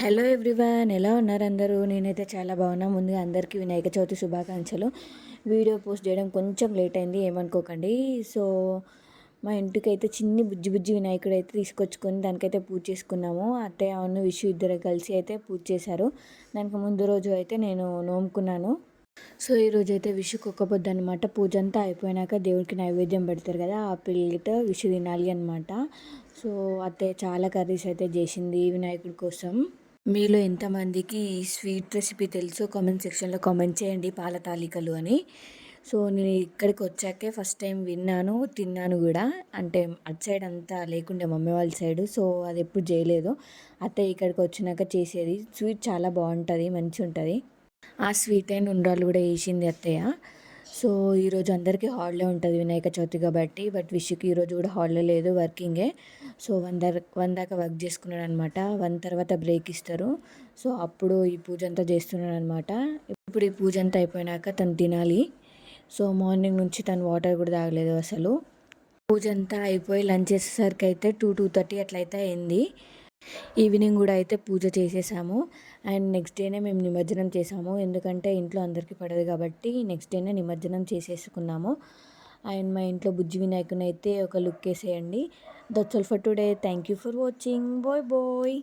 Hello everyone, ఎలా ఉన్నారు అందరూ? నేనైతే చాలా బాగున్నా. ముందుగా అందరికీ వినాయక చవితి శుభాకాంక్షలు. వీడియో పోస్ట్ చేయడం కొంచెం లేట్ అయింది, ఏమనుకోకండి. సో మా ఇంటికైతే చిన్ని బుజ్జి బుజ్జి వినాయకుడు అయితే తీసుకొచ్చుకొని దానికైతే పూజ చేసుకున్నాము. అత్తయ్య అవును విషు ఇద్దరు కలిసి అయితే పూజ చేశారు. దానికి ముందు రోజు అయితే నేను నోముకున్నాను. సో ఈరోజు అయితే విషుకు ఒక్క పొద్దు అనమాట. పూజ అంతా అయిపోయినాక దేవుడికి నైవేద్యం పెడతారు కదా, ఆ ప్లేట్ విషు తినాలి అనమాట. సో అత్తయ్య చాలా కర్రీస్ అయితే చేసింది వినాయకుడి కోసం. మీలో ఎంతమందికి ఈ స్వీట్ రెసిపీ తెలుసో కామెంట్ సెక్షన్లో కామెంట్ చేయండి, పాల తాలికలు అని. సో నేను ఇక్కడికి వచ్చాకే ఫస్ట్ టైం విన్నాను, తిన్నాను కూడా. అంటే అటు సైడ్ అంతా లేకుండే మమ్మీ వాళ్ళ సైడు, సో అది ఎప్పుడు చేయలేదు. అత్తయ్య ఇక్కడికి వచ్చినాక చేసేది. స్వీట్ చాలా బాగుంటుంది, మంచిగా ఉంటుంది. ఆ స్వీట్ అయిన ఉండ్రాలు కూడా వేసింది అత్తయ్య. సో ఈరోజు అందరికీ హాలిడే ఉంటుంది వినాయక చవితి కాబట్టి, బట్ విషుకి ఈరోజు కూడా హాలిడే లేదు, వర్కింగే. సో వన్ దాకా వర్క్ చేసుకున్నాడు అనమాట. వన్ తర్వాత బ్రేక్ ఇస్తారు. సో అప్పుడు ఈ పూజ అంతా చేస్తున్నాడు అనమాట. ఇప్పుడు ఈ పూజ అంతా అయిపోయినాక తను తినాలి. సో మార్నింగ్ నుంచి తను వాటర్ కూడా తాగలేదు అసలు. పూజ అంతా అయిపోయి లంచ్ చేసేసరికి అయితే 2-2:30 అట్లయితే అయింది. ఈవినింగ్ కూడా అయితే పూజ చేసేసాము. అండ్ నెక్స్ట్ డేనే మేము నిమజ్జనం చేసాము, ఎందుకంటే ఇంట్లో అందరికీ పడదు కాబట్టి నెక్స్ట్ డేనే నిమజ్జనం చేసేసుకున్నాము. అండ్ మా ఇంట్లో బుజ్జి వినాయకుని అయితే ఒక లుక్ వేసేయండి. That's all for today. Thank you for watching. Bye bye.